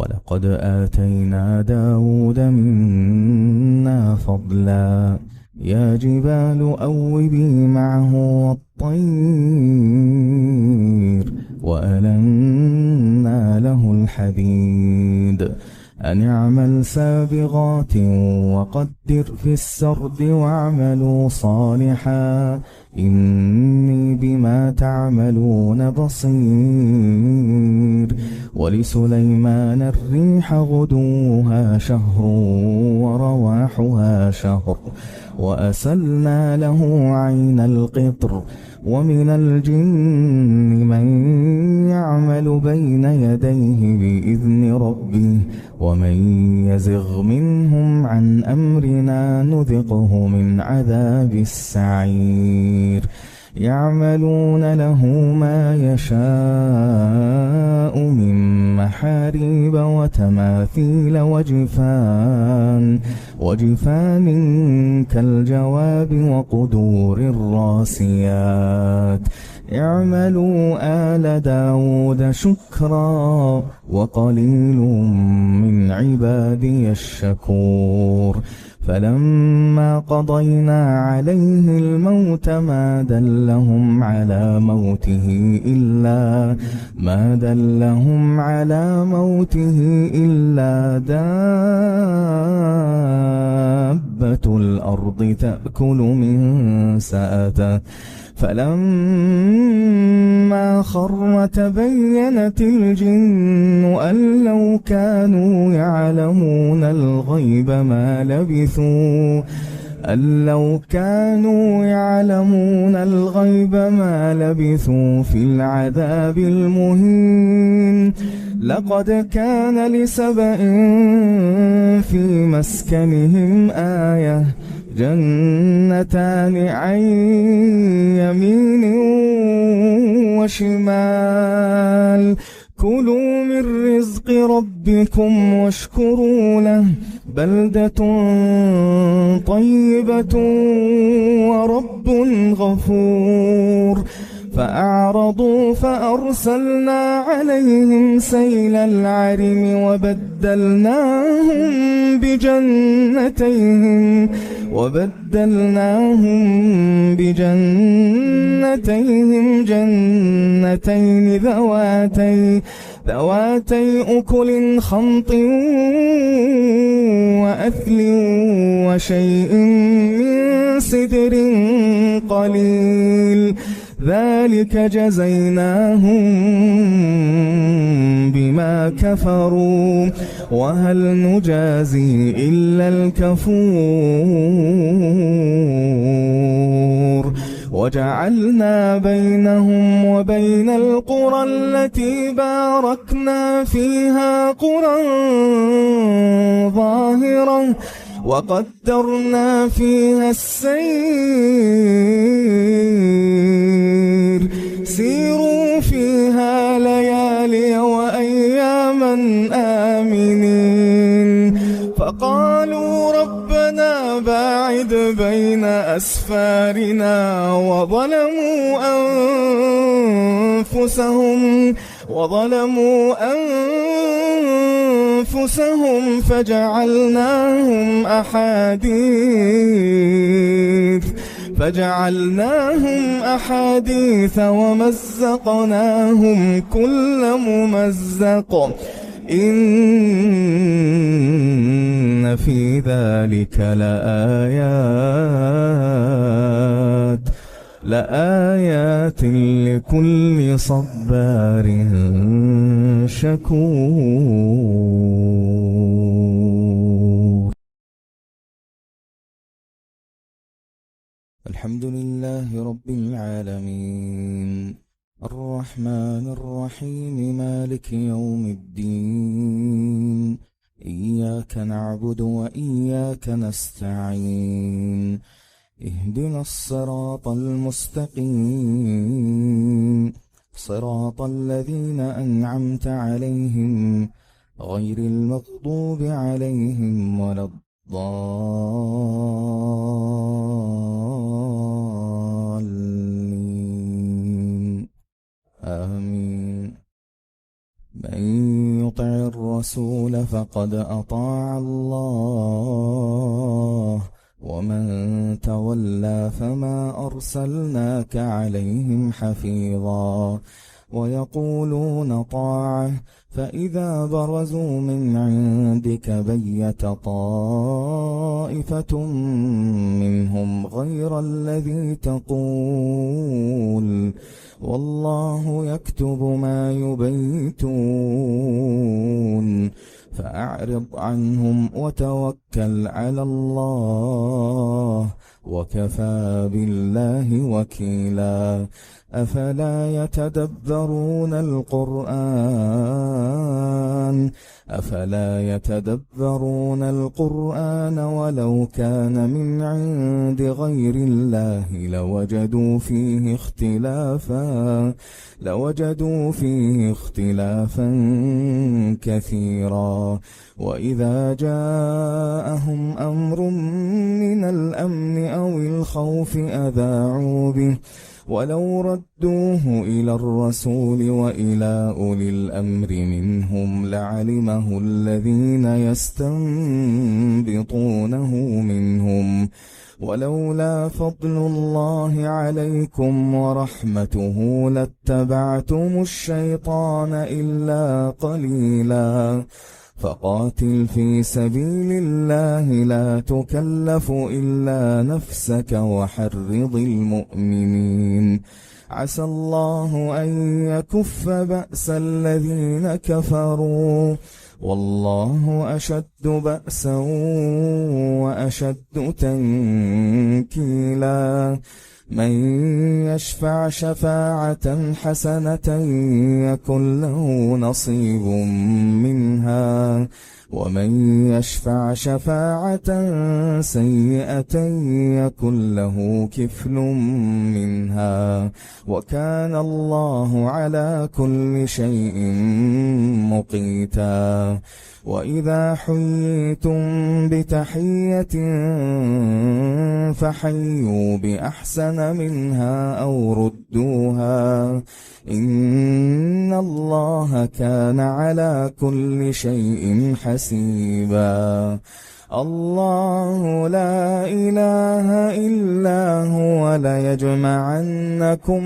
ولقد آتينا داود منا فضلا يا جبال أوبي معه والطير وألنا له الحديد أن اعمل سابغات وقدر في السرد واعملوا صالحا إني بما تعملون بصير. ولسليمان الريح غدوها شهر ورواحها شهر وأسلنا له عين القطر ومن الجن من يعمل بين يديه بإذن ربه ومن يزغ منهم عن أمرنا نذقه من عذاب السعير. يعملون له ما يشاء من محاريب وتماثيل وجفان كالجواب وقدور الراسيات. اعملوا آل داود شكرا وقليل من عبادي الشكور. فلما قضينا عليه الموت ما دلهم على موته إلا دابة الأرض تأكل من سأته. فلما خر تبينت الجن أن لو كانوا يعلمون الغيب ما لبثوا في العذاب المهين. لقد كان لسبإ في مسكنهم آية جنتان عن يمين وشمال كلوا من رزق ربكم واشكروا له بلدة طيبة ورب غفور. فأعرضوا فأرسلنا عليهم سيل العرم وبدلناهم بجنتيهم جنتين ذواتي أكل خمط وأثل وشيء من سدر قليل ذلك جزيناهم بما كفروا وهل نجازي إلا الكفور. وجعلنا بينهم وبين القرى التي باركنا فيها قرى ظاهرة وقدرنا فيها السير سيروا فيها ليالي وأياما آمنين. فقالوا ربنا باعد بين أسفارنا وظلموا أنفسهم فجعلناهم أحاديث ومزقناهم كل ممزق إن في ذلك لآيات لكل صبار شكور. الحمد لله رب العالمين الرحمن الرحيم مالك يوم الدين إياك نعبد وإياك نستعين اهدنا الصراط المستقيم صراط الذين أنعمت عليهم غير المغضوب عليهم ولا الضالين آمين. من يطع الرسول فقد أطاع الله ومن تولى فما أرسلناك عليهم حفيظا ويقولون طاعة فإذا برزوا من عندك بيت طائفة منهم غير الذي تقول والله يكتب ما يبيتون فأعرض عنهم وتوكل على الله وكفى بالله وكيلا أفلا يتدبرون القرآن ولو كان من عند غير الله لوجدوا فيه اختلافا كثيرا وإذا جاءهم أمر من الأمن أو الخوف أذاعوا به ولو ردوه إلى الرسول وإلى أولي الأمر منهم لعلمه الذين يستنبطونه منهم ولولا فضل الله عليكم ورحمته لاتبعتم الشيطان إلا قليلا فقاتل في سبيل الله لا تكلف إلا نفسك وحرض المؤمنين عسى الله أن يكف بأس الذين كفروا والله أشد بأسا وأشد تنكيلا من يشفع شفاعة حسنة يكن له نصيب منها ومن يشفع شفاعة سيئة يكن له كفل منها وكان الله على كل شيء مقيتا وإذا حييتم بتحية فحيوا بأحسن منها أو ردوها إن الله كان على كل شيء حسيبا الله لا إله إلا هو ليجمعنكم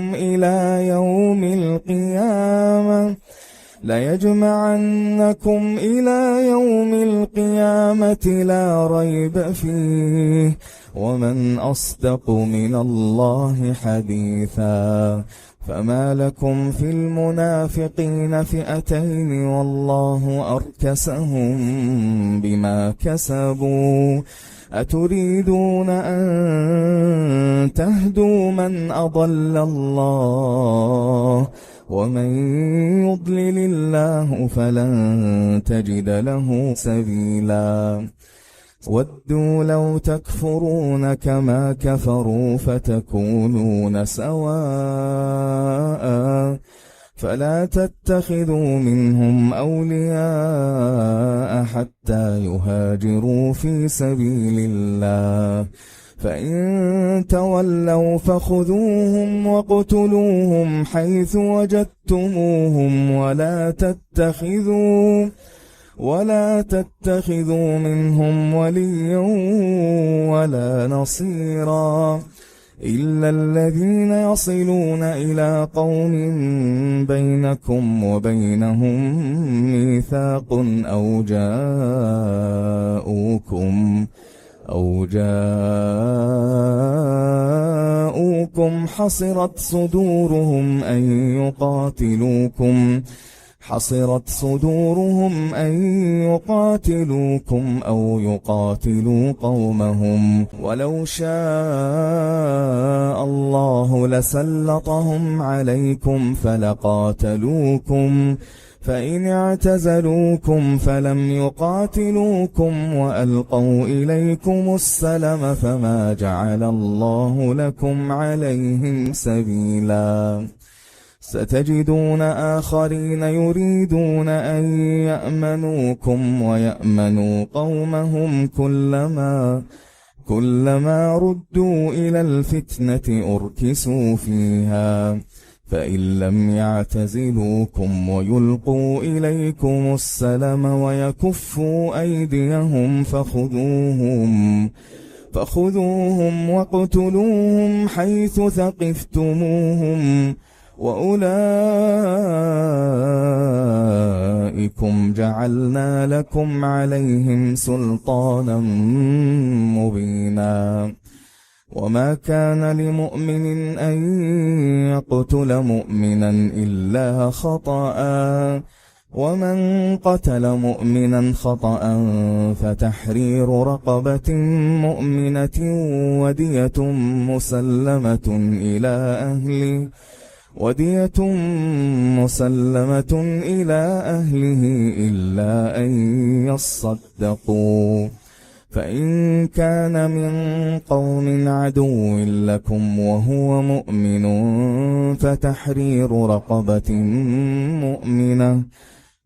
إلى يوم القيامة لا ريب فيه ومن أصدق من الله حديثا فما لكم في المنافقين فئتين والله أركسهم بما كسبوا أتريدون أن تهدوا من أضل الله ومن يضلل الله فلن تجد له سبيلا ودوا لو تكفرون كما كفروا فتكونون سواء فلا تتخذوا منهم أولياء حتى يهاجروا في سبيل الله فإن تولوا فخذوهم واقتلوهم حيث وجدتموهم ولا تتخذوا منهم وليا ولا نصيرا إلا الذين يصلون إلى قوم بينكم وبينهم ميثاق أو جاءوكم حصرت صدورهم أن يقاتلوكم أو يقاتلوا قومهم ولو شاء الله لسلطهم عليكم فلقاتلوكم فإن اعتزلوكم فلم يقاتلوكم وألقوا إليكم السلم فما جعل الله لكم عليهم سبيلا ستجدون آخرين يريدون أن يأمنوكم ويأمنوا قومهم كلما ردوا إلى الفتنة أركسوا فيها فإن لم يعتزلوكم ويلقوا إليكم السلم ويكفوا أيديهم فخذوهم واقتلوهم حيث ثقفتموهم وأولئكم جعلنا لكم عليهم سلطانا مبينا وما كان لمؤمن أن يقتل مؤمنا إلا خطأ ومن قتل مؤمنا خطأ فتحرير رقبة مؤمنة ودية مسلمة إلى أهله إلا أن يصدقوا فإن كان من قوم عدو لكم وهو مؤمن فتحرير رقبة مؤمنة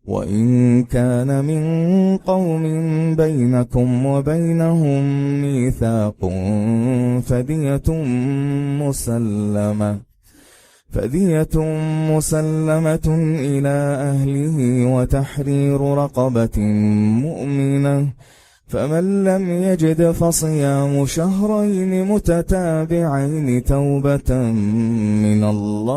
وإن كان من قوم بينكم وبينهم ميثاق فدية مسلمة إلى أهله وتحرير رقبة مؤمنة فمن لم يجد فصيام شهرين متتابعين توبة من الله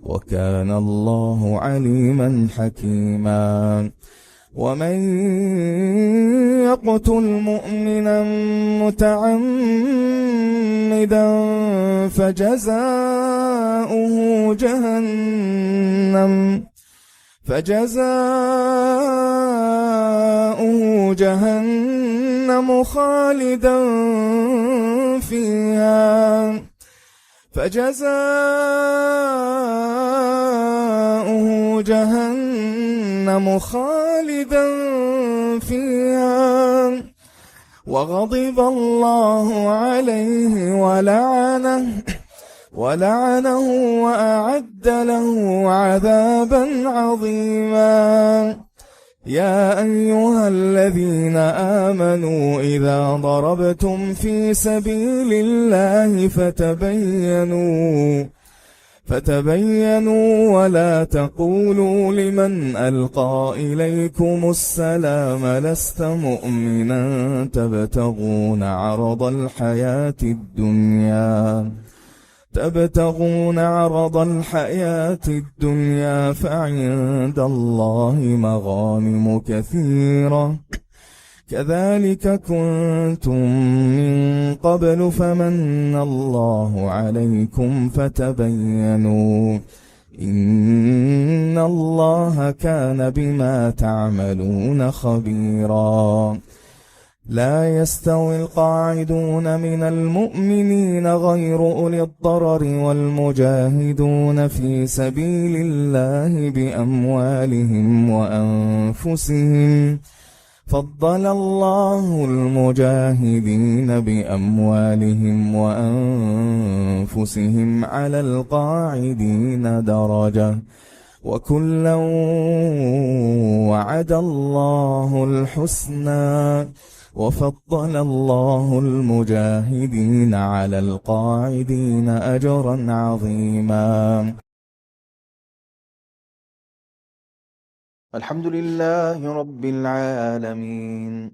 وكان الله عليما حكيما ومن يقتل مؤمنا متعمدا فجزاؤه جهنم خالدا فيها وغضب الله عليه ولعنه وأعد له عذابا عظيما يا أيها الذين آمنوا إذا ضربتم في سبيل الله فتبينوا ولا تقولوا لمن ألقى إليكم السلام لست مؤمنا تبتغون عرض الحياة الدنيا فعند الله مغانم كثيرة كذلك كنتم من قبل فمن الله عليكم فتبينوا إن الله كان بما تعملون خبيرا لا يستوي القاعدون من المؤمنين غير أولي الضرر والمجاهدون في سبيل الله بأموالهم وأنفسهم فضل الله المجاهدين بأموالهم وأنفسهم على القاعدين درجة وكلا وعد الله الحسنى وفضل الله المجاهدين على القاعدين أجرا عظيما الحمد لله رب العالمين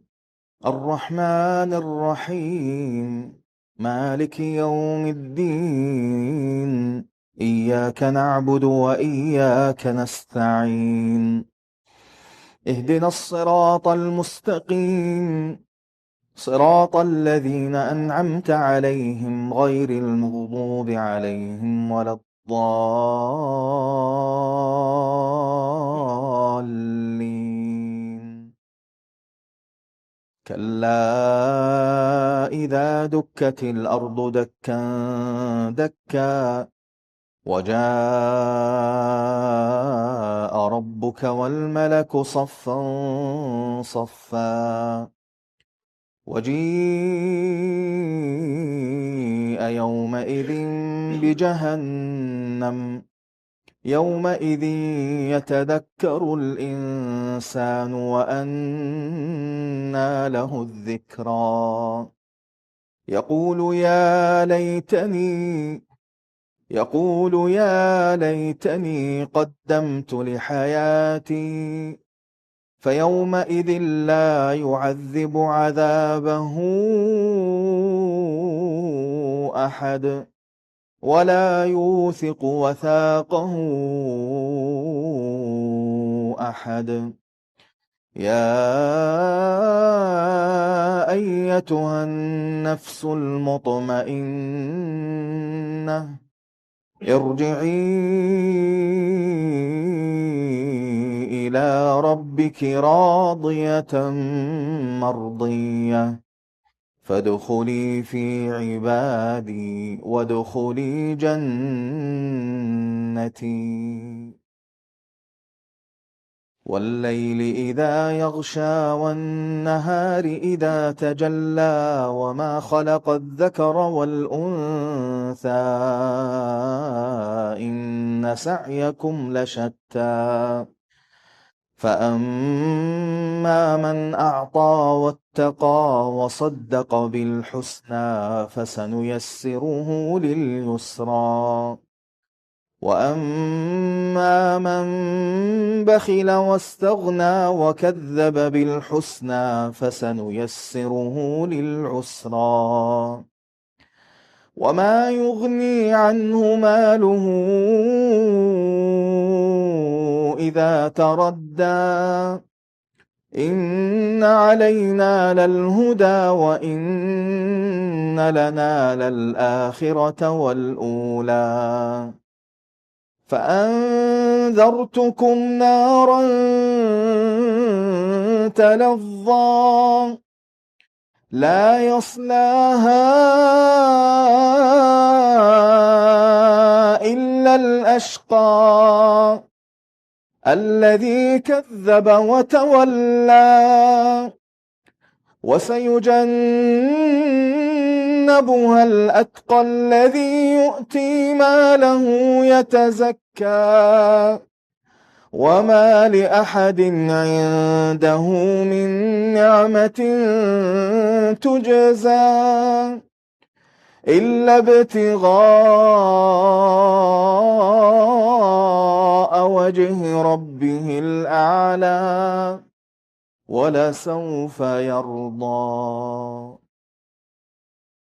الرحمن الرحيم مالك يوم الدين إياك نعبد وإياك نستعين اهدنا الصراط المستقيم صراط الذين أنعمت عليهم غير المغضوب عليهم ولا الضالين كلا إذا دكت الأرض دكا دكا وجاء ربك والملك صفا صفا وجيء يومئذ بجهنم يومئذ يتذكر الإنسان وأنى له الذكرى يقول يا ليتني يقول يا ليتني قدمت لحياتي فيومئذ لا يعذب عذابه أحد ولا يوثق وثاقه أحد. يا أيتها النفس المطمئنة ارجعي إلى ربك راضية مرضية فادخلي في عبادي وادخلي جنتي. والليل إذا يغشى والنهار إذا تجلى وما خلق الذكر والأنثى إن سعيكم لشتى فأما من أعطى واتقى وصدق بالحسنى فسنيسره لليسرى وأما من بخل واستغنى وكذب بالحسنى فسنيسره للعسرى وما يغني عنه ماله إذا تردى إن علينا للهدى وإن لنا للآخرة والأولى فأنذرتكم نارا تلظى لا يصلاها إلا الأشقى الذي كذب وتولى وسيجنبها الأتقى الذي يؤتي ماله يتزكى وما لأحد عنده من نعمة تجزى إلا ابتغاء وجه ربه الأعلى ولسوف يرضى.